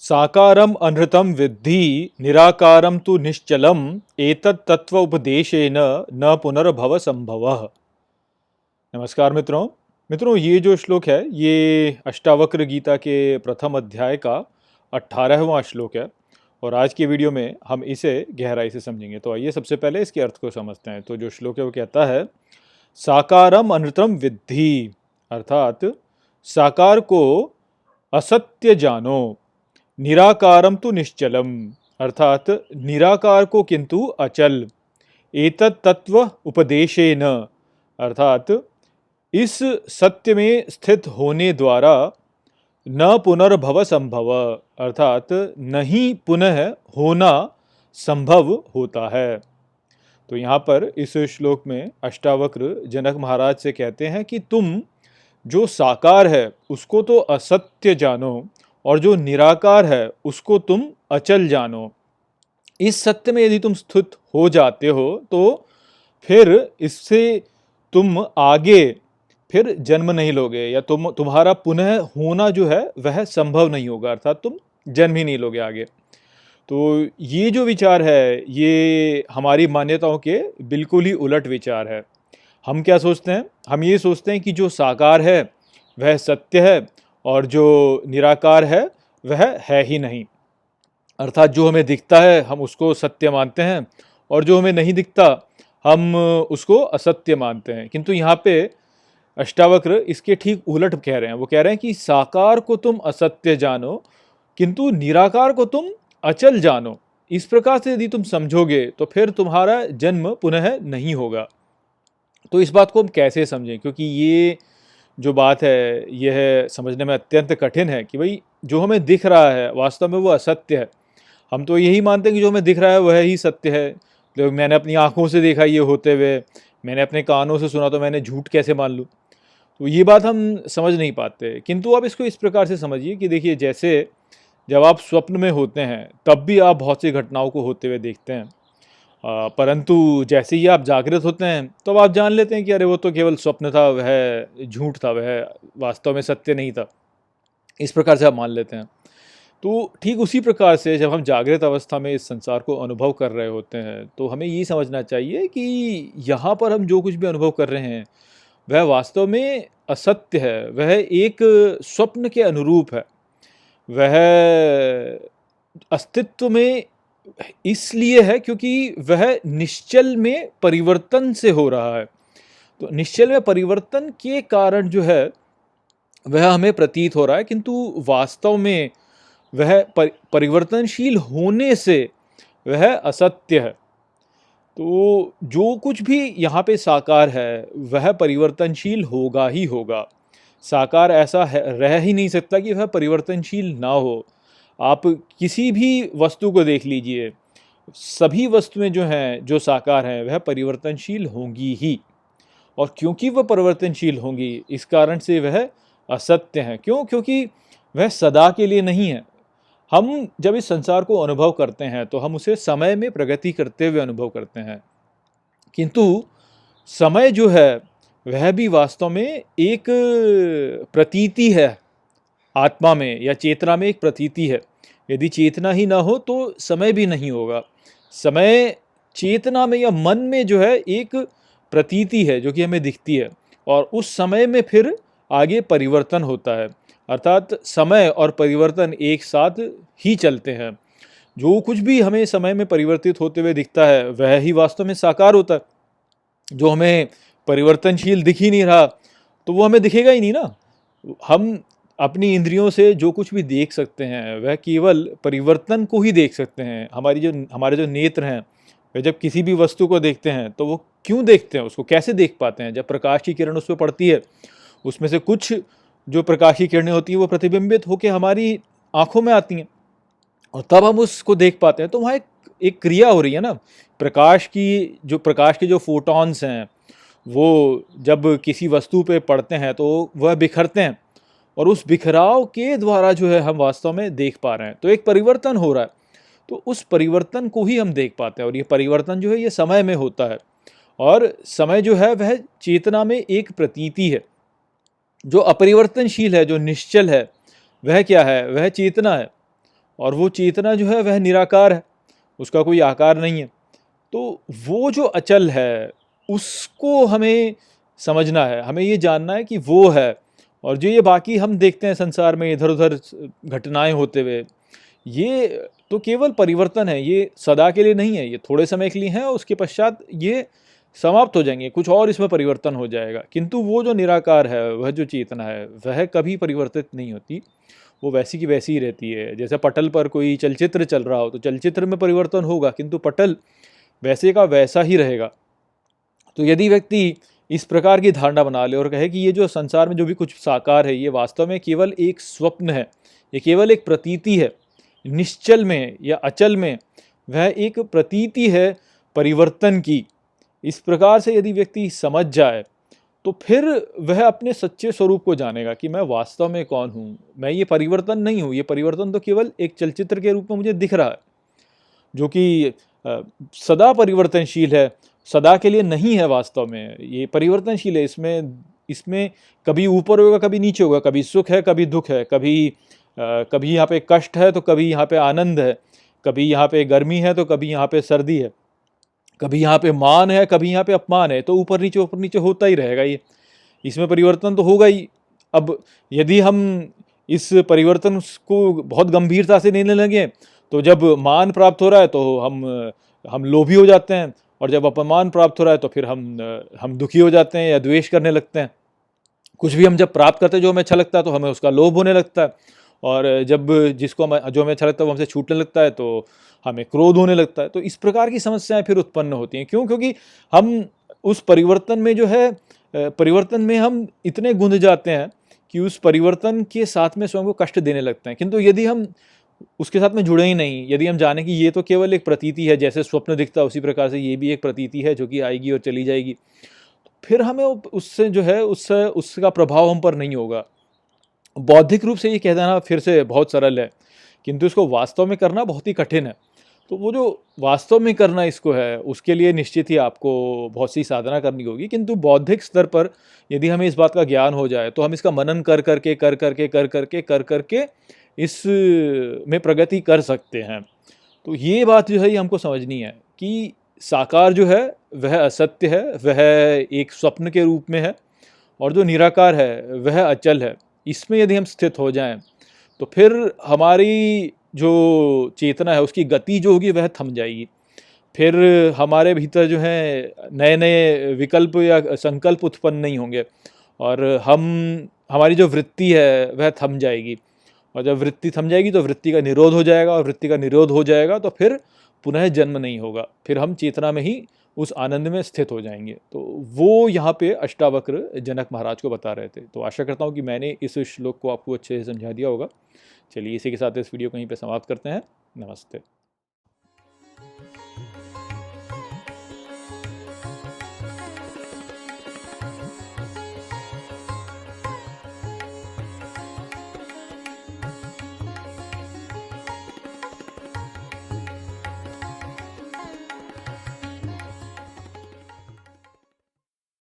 साकारम अनृतम विद्धि निराकारम तु निश्चलम एतत् तत्व उपदेशेन न पुनर्भव संभवः। नमस्कार मित्रों। ये जो श्लोक है ये अष्टावक्र गीता के प्रथम अध्याय का 18वां श्लोक है और आज की वीडियो में हम इसे गहराई से समझेंगे। तो आइए सबसे पहले इसके अर्थ को समझते हैं। तो जो श्लोक है वो कहता है साकारम अनृतम विद्धि, अर्थात साकार को असत्य जानो, निराकारम तो निश्चलम, अर्थात निराकार को किंतु अचल, एतत् तत्व उपदेशेन, अर्थात इस सत्य में स्थित होने द्वारा न पुनर्भव संभव, अर्थात नहीं पुनः होना संभव होता है। तो यहाँ पर इस श्लोक में अष्टावक्र जनक महाराज से कहते हैं कि तुम जो साकार है उसको तो असत्य जानो और जो निराकार है उसको तुम अचल जानो। इस सत्य में यदि तुम स्थित हो जाते हो तो फिर इससे तुम आगे फिर जन्म नहीं लोगे या तुम्हारा पुनः होना जो है वह संभव नहीं होगा, अर्थात तुम जन्म ही नहीं लोगे आगे। तो ये जो विचार है ये हमारी मान्यताओं के बिल्कुल ही उलट विचार है। हम क्या सोचते हैं? हम ये सोचते हैं कि जो साकार है वह सत्य है और जो निराकार है वह है ही नहीं, अर्थात जो हमें दिखता है हम उसको सत्य मानते हैं और जो हमें नहीं दिखता हम उसको असत्य मानते हैं। किंतु यहाँ पे अष्टावक्र इसके ठीक उलट कह रहे हैं। वो कह रहे हैं कि साकार को तुम असत्य जानो किंतु निराकार को तुम अचल जानो। इस प्रकार से यदि तुम समझोगे तो फिर तुम्हारा जन्म पुनः नहीं होगा। तो इस बात को हम कैसे समझें, क्योंकि ये जो बात है यह समझने में अत्यंत कठिन है कि भाई जो हमें दिख रहा है वास्तव में वो असत्य है। हम तो यही मानते हैं कि जो हमें दिख रहा है वह ही सत्य है। तो मैंने अपनी आंखों से देखा ये होते हुए, मैंने अपने कानों से सुना, तो मैंने झूठ कैसे मान लूँ? तो ये बात हम समझ नहीं पाते। किंतु आप इसको इस प्रकार से समझिए कि देखिए, जैसे जब आप स्वप्न में होते हैं तब भी आप बहुत सी घटनाओं को होते हुए देखते हैं, परंतु जैसे ही आप जागृत होते हैं तो आप जान लेते हैं कि अरे वो तो केवल स्वप्न था, वह झूठ था, वह वास्तव में सत्य नहीं था। इस प्रकार से आप मान लेते हैं। तो ठीक उसी प्रकार से जब हम जागृत अवस्था में इस संसार को अनुभव कर रहे होते हैं तो हमें ये समझना चाहिए कि यहाँ पर हम जो कुछ भी अनुभव कर रहे हैं वह वास्तव में असत्य है, वह एक स्वप्न के अनुरूप है। वह अस्तित्व में इसलिए है क्योंकि वह निश्चल में परिवर्तन से हो रहा है। तो निश्चल में परिवर्तन के कारण जो है वह हमें प्रतीत हो रहा है, किंतु वास्तव में वह परिवर्तनशील होने से वह असत्य है। तो जो कुछ भी यहाँ पे साकार है वह परिवर्तनशील होगा ही होगा। साकार ऐसा रह ही नहीं सकता कि वह परिवर्तनशील ना हो। आप किसी भी वस्तु को देख लीजिए, सभी वस्तुएं जो हैं जो साकार हैं वह परिवर्तनशील होंगी ही, और क्योंकि वह परिवर्तनशील होंगी इस कारण से वह असत्य हैं। क्यों? क्योंकि वह सदा के लिए नहीं है। हम जब इस संसार को अनुभव करते हैं तो हम उसे समय में प्रगति करते हुए अनुभव करते हैं, किंतु समय जो है वह भी वास्तव में एक प्रतीति है। आत्मा में या चेतना में एक प्रतीति है। यदि चेतना ही ना हो तो समय भी नहीं होगा। समय चेतना में या मन में जो है एक प्रतीति है जो कि हमें दिखती है, और उस समय में फिर आगे परिवर्तन होता है, अर्थात समय और परिवर्तन एक साथ ही चलते हैं। जो कुछ भी हमें समय में परिवर्तित होते हुए दिखता है वह ही वास्तव में साकार होता है। जो हमें परिवर्तनशील दिख ही नहीं रहा तो वो हमें दिखेगा ही नहीं ना। हम अपनी इंद्रियों से जो कुछ भी देख सकते हैं वह केवल परिवर्तन को ही देख सकते हैं। हमारे जो नेत्र हैं वे जब किसी भी वस्तु को देखते हैं तो वो क्यों देखते हैं, उसको कैसे देख पाते हैं? जब प्रकाश की किरण उस पर पड़ती है, उसमें से कुछ जो प्रकाश की किरणें होती हैं वो प्रतिबिंबित होकर हमारी आंखों में आती हैं और तब हम उसको देख पाते हैं। तो वहाँ एक क्रिया हो रही है ना। प्रकाश के जो फोटॉन्स हैं वो जब किसी वस्तु पे पड़ते हैं तो वह बिखरते हैं, और उस बिखराव के द्वारा जो है हम वास्तव में देख पा रहे हैं। तो एक परिवर्तन हो रहा है, तो उस परिवर्तन को ही हम देख पाते हैं। और ये परिवर्तन जो है ये समय में होता है, और समय जो है वह चेतना में एक प्रतीति है। जो अपरिवर्तनशील है, जो निश्चल है, वह क्या है? वह चेतना है। और वो चेतना जो है वह निराकार है, उसका कोई आकार नहीं है। तो वो जो अचल है उसको हमें समझना है, हमें ये जानना है कि वो है। और जो ये बाकी हम देखते हैं संसार में इधर उधर घटनाएं होते हुए, ये तो केवल परिवर्तन है, ये सदा के लिए नहीं है, ये थोड़े समय के लिए है और उसके पश्चात ये समाप्त हो जाएंगे, कुछ और इसमें परिवर्तन हो जाएगा। किंतु वो जो निराकार है, वह जो चेतना है, वह कभी परिवर्तित नहीं होती, वो वैसी की वैसी ही रहती है। जैसे पटल पर कोई चलचित्र चल रहा हो तो चलचित्र में परिवर्तन होगा, किंतु पटल वैसे का वैसा ही रहेगा। तो यदि व्यक्ति इस प्रकार की धारणा बना ले और कहे कि ये जो संसार में जो भी कुछ साकार है, ये वास्तव में केवल एक स्वप्न है, ये केवल एक प्रतीति है, निश्चल में या अचल में वह एक प्रतीति है परिवर्तन की, इस प्रकार से यदि व्यक्ति समझ जाए तो फिर वह अपने सच्चे स्वरूप को जानेगा कि मैं वास्तव में कौन हूँ, मैं ये परिवर्तन नहीं हूँ, ये परिवर्तन तो केवल एक चलचित्र के रूप में मुझे दिख रहा है, जो कि सदा परिवर्तनशील है, सदा के लिए नहीं है। वास्तव में ये परिवर्तनशील है, इसमें इसमें कभी ऊपर होगा, कभी नीचे होगा, कभी सुख है, कभी दुख है, कभी यहाँ पे कष्ट है तो कभी यहाँ पे आनंद है, कभी यहाँ पे गर्मी है तो कभी यहाँ पे सर्दी है, कभी यहाँ पे मान है, कभी यहाँ पे अपमान है। तो ऊपर नीचे होता ही रहेगा ये, इसमें परिवर्तन तो होगा ही। अब यदि हम इस परिवर्तन को बहुत गंभीरता से लेने लगे तो जब मान प्राप्त हो रहा है तो हम लोभी हो जाते हैं, और जब अपमान प्राप्त हो रहा है तो फिर हम दुखी हो जाते हैं या द्वेष करने लगते हैं। कुछ भी हम जब प्राप्त करते हैं जो हमें अच्छा लगता है तो हमें उसका लोभ होने लगता है, और जब जो हमें अच्छा लगता है वो हमसे छूटने लगता है तो हमें क्रोध होने लगता है। तो इस प्रकार की समस्याएं फिर उत्पन्न होती हैं। क्यों? क्योंकि हम उस परिवर्तन में जो है परिवर्तन में हम इतने गुंध जाते हैं कि उस परिवर्तन के साथ में स्वयं को कष्ट देने लगते हैं। किंतु यदि हम उसके साथ में जुड़े ही नहीं, यदि हम जाने कि ये तो केवल एक प्रतीति है, जैसे स्वप्न दिखता है उसी प्रकार से ये भी एक प्रतीति है जो कि आएगी और चली जाएगी, फिर हमें उससे जो है उसका प्रभाव हम पर नहीं होगा। बौद्धिक रूप से ये कह देना फिर से बहुत सरल है, किंतु इसको वास्तव में करना बहुत ही कठिन है। तो वो जो वास्तव में करना इसको है, उसके लिए निश्चित ही आपको बहुत सी साधना करनी होगी। किंतु बौद्धिक स्तर पर यदि हमें इस बात का ज्ञान हो जाए तो हम इसका मनन कर करके इस में प्रगति कर सकते हैं। तो ये बात जो है ये हमको समझनी है कि साकार जो है वह असत्य है, वह एक स्वप्न के रूप में है, और जो निराकार है वह अचल है। इसमें यदि हम स्थित हो जाएं तो फिर हमारी जो चेतना है उसकी गति जो होगी वह थम जाएगी। फिर हमारे भीतर जो है नए नए विकल्प या संकल्प उत्पन्न नहीं होंगे, और हमारी जो वृत्ति है वह थम जाएगी। और जब वृत्ति थम जाएगी तो वृत्ति का निरोध हो जाएगा, और वृत्ति का निरोध हो जाएगा तो फिर पुनः जन्म नहीं होगा, फिर हम चेतना में ही उस आनंद में स्थित हो जाएंगे। तो वो यहाँ पे अष्टावक्र जनक महाराज को बता रहे थे। तो आशा करता हूँ कि मैंने इस श्लोक को आपको अच्छे से समझा दिया होगा। चलिए इसी के साथ इस वीडियो को यहीं पे समाप्त करते हैं। नमस्ते।